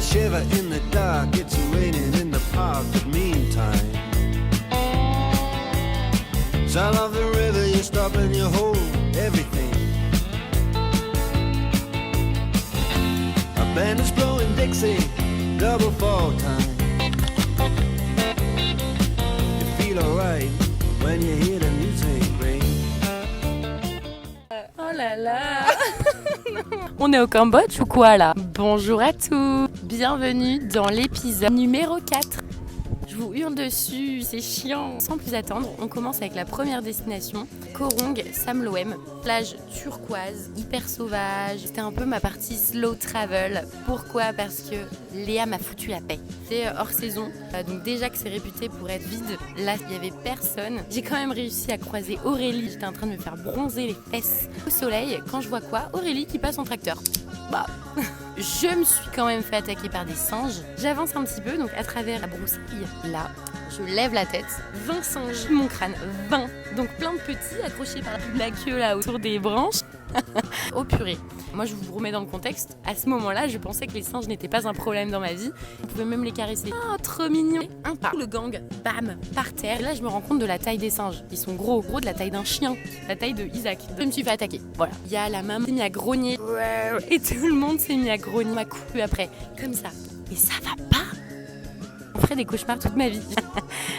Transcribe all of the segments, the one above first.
Shiver in the dark, it's raining in the park, but meantime sound of the river, you stop and you hold everything. A band is blowing Dixie, double fall time. You feel alright when you hear the music ring. Oh là là. On est au Cambodge ou quoi là? Bonjour à tous, bienvenue dans l'épisode numéro 4. Je vous hurle dessus, c'est chiant. Sans plus attendre, on commence avec la première destination, Koh Rong Sam Loem, plage turquoise, hyper sauvage. C'était un peu ma partie slow travel. Pourquoi? Parce que Léa m'a foutu la paix. C'est hors saison, donc déjà que c'est réputé pour être vide, là il n'y avait personne. J'ai quand même réussi à croiser Aurélie, j'étais en train de me faire bronzer les fesses au soleil. Quand je vois quoi? Aurélie qui passe en tracteur. Bah, je me suis quand même fait attaquer par des singes. J'avance un petit peu, donc à travers la broussaille, là, je lève la tête. 20 singes, mon crâne, 20. Donc plein de petits accrochés par la queue là autour des branches. Oh purée. Moi je vous remets dans le contexte. À ce moment-là, je pensais que les singes n'étaient pas un problème dans ma vie. On pouvait même les caresser. Oh, trop mignon. Un pas. Le gang, bam, par terre. Et là je me rends compte de la taille des singes. Ils sont gros de la taille d'un chien. La taille de Isaac. Je me suis fait attaquer. Voilà. Il y a la maman qui s'est mis à grogner. Et tout le monde s'est mis à grogner. M'a couru après. Comme ça. Et ça va pas. On ferait des cauchemars toute ma vie.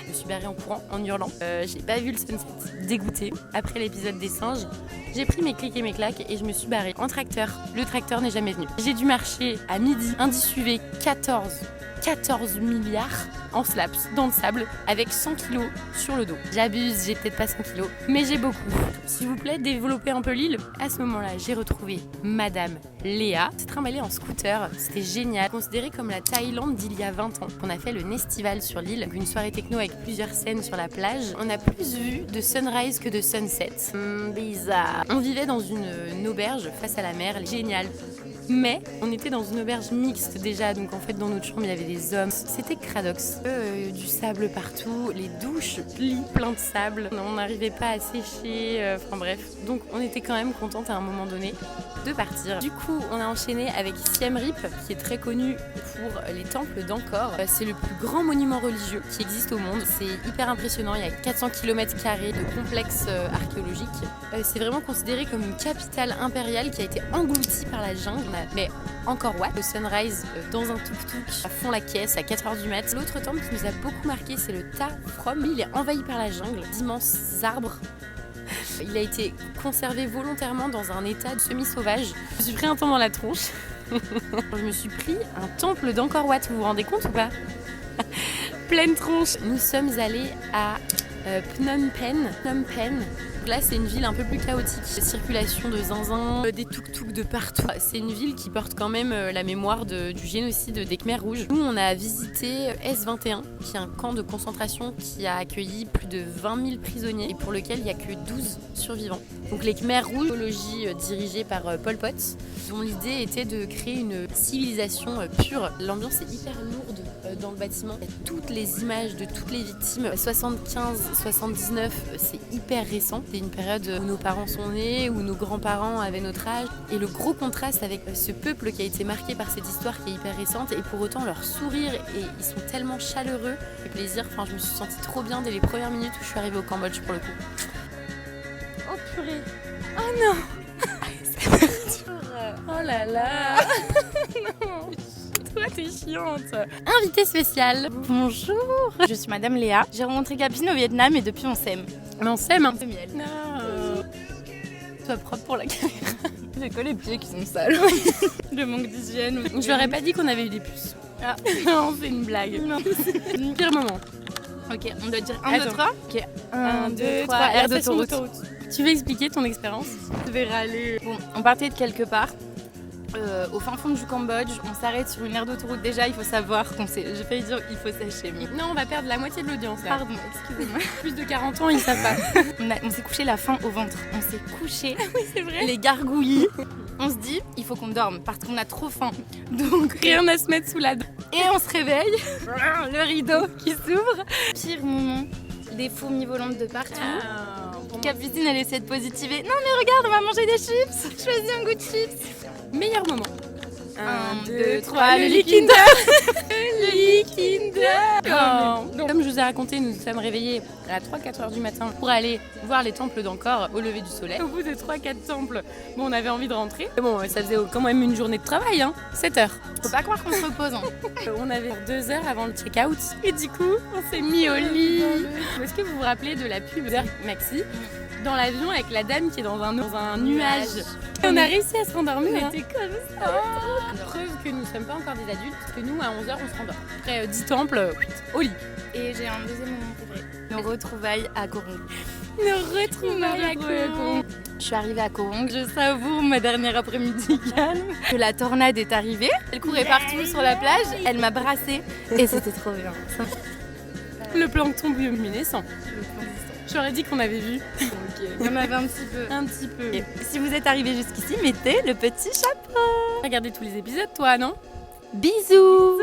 Je me suis barrée en courant, en hurlant. J'ai pas vu le sunset. Dégoûtée. Après l'épisode des singes, j'ai pris mes clics et mes claques et je me suis barrée en tracteur. Le tracteur n'est jamais venu. J'ai dû marcher à midi, indice UV 14 milliards en slaps dans le sable avec 100 kilos sur le dos. J'abuse, j'ai peut-être pas 100 kilos, mais j'ai beaucoup. S'il vous plaît, développez un peu l'île. À ce moment-là, j'ai retrouvé Madame Léa. C'est trimballée en scooter, c'était génial. Considéré comme la Thaïlande d'il y a 20 ans. On a fait le Nestival sur l'île, une soirée techno avec plusieurs scènes sur la plage. On a plus vu de sunrise que de sunset. Bizarre. On vivait dans une auberge face à la mer, génial. Mais on était dans une auberge mixte déjà, donc en fait dans notre chambre il y avait des hommes. C'était cradox. Du sable partout, les douches, lits plein de sable. On n'arrivait pas à sécher, enfin bref. Donc on était quand même contente à un moment donné de partir. Du coup on a enchaîné avec Siem Reap qui est très connu pour les temples d'Angkor. C'est le plus grand monument religieux qui existe au monde. C'est hyper impressionnant, il y a 400 km² de complexes archéologiques. C'est vraiment considéré comme une capitale impériale qui a été engloutie par la jungle. Mais encore what? Le sunrise dans un tuk-tuk à fond la caisse à 4h du mat. L'autre temple qui nous a beaucoup marqué, c'est le Ta Phrom. Lui, il est envahi par la jungle, d'immenses arbres. Il a été conservé volontairement dans un état semi-sauvage. Je me suis pris un temps dans la tronche. Je me suis pris un temple d'Angkor Wat, vous vous rendez compte ou pas? Pleine tronche. Nous sommes allés à Phnom Penh. Là, c'est une ville un peu plus chaotique. Circulation de zinzin, des tuk-tuk de partout. C'est une ville qui porte quand même la mémoire du génocide des Khmers rouges. Nous, on a visité S21, qui est un camp de concentration qui a accueilli plus de 20 000 prisonniers et pour lequel il n'y a que 12 survivants. Donc les Khmers rouges, idéologie dirigée par Pol Pot, dont l'idée était de créer une civilisation pure. L'ambiance est hyper lourde dans le bâtiment. Il y a toutes les images de toutes les victimes. 75-79, c'est hyper récent. C'est une période où nos parents sont nés, où nos grands-parents avaient notre âge. Et le gros contraste avec ce peuple qui a été marqué par cette histoire qui est hyper récente. Et pour autant, leur sourire, et ils sont tellement chaleureux. Et plaisir, enfin, je me suis sentie trop bien dès les premières minutes où je suis arrivée au Cambodge pour le coup. Oh purée. Oh non. Oh là là. Non. Toi, t'es chiante. Invité spécial. Bonjour. Je suis Madame Léa. J'ai rencontré Gabine au Vietnam et depuis on s'aime. Mais on s'aime un peu. C'est miel. Non. Sois propre pour la caméra. J'ai que les pieds qui sont sales. Le manque d'hygiène. Je leur ai pas dit qu'on avait eu des puces. Ah. Non, c'est une blague. Non. Pire moment. Ok, on doit dire 1, Attends. 2, 3. Ok. 1, 2, 3, air d'autoroute. Tu veux expliquer ton expérience? Je vais râler. Bon, on partait de quelque part. Au fin fond du Cambodge, on s'arrête sur une aire d'autoroute. Déjà, il faut savoir qu'on sait. J'ai failli dire il faut sécher. Mais... Non, on va perdre la moitié de l'audience là. Pardon, excusez-moi. Plus de 40 ans, ils savent pas. On s'est couché la faim au ventre. On s'est couché Oui, c'est vrai. les gargouillis. On se dit il faut qu'on dorme parce qu'on a trop faim. Donc Rien à se mettre sous la dent. et on se réveille. Le rideau qui s'ouvre. Pire moment, des fourmis volantes de partout. Capucine, elle essaie de positiver. Non mais regarde, on va manger des chips. Choisis un goût de chips. Meilleur moment. 1, 2, 3, le liquide. Le liquide. Comme je vous ai raconté, nous nous sommes réveillés à 3-4 heures du matin pour aller voir les temples d'Angkor au lever du soleil. Au bout de 3-4 temples, bon, on avait envie de rentrer. Mais bon, ça faisait quand même une journée de travail, hein. 7 heures. Faut pas croire qu'on se repose. Hein. On avait 2 heures avant le check-out. Et du coup, on s'est mis au lit. Est-ce que vous vous rappelez de la pub d'Air Maxi dans l'avion avec la dame qui est dans un nuage? Et on a réussi à se rendormir. On hein. était comme ça. Preuve que nous ne sommes pas encore des adultes, parce que nous, à 11h, on se rendort. Après 10 temples, au lit. Et j'ai un deuxième moment préféré. Nos retrouvailles à Korong. Nous retrouvailles à Korong. Je suis arrivée à Korong, je savoure ma dernière après-midi calme. Que la tornade est arrivée, elle courait partout sur la plage, elle m'a brassée et c'était trop bien. Le plancton bioluminescent. J'aurais dit qu'on avait vu. Il y en avait un petit peu. Un petit peu. Et si vous êtes arrivé jusqu'ici, mettez le petit chapeau. Regardez tous les épisodes, toi, non? Bisous.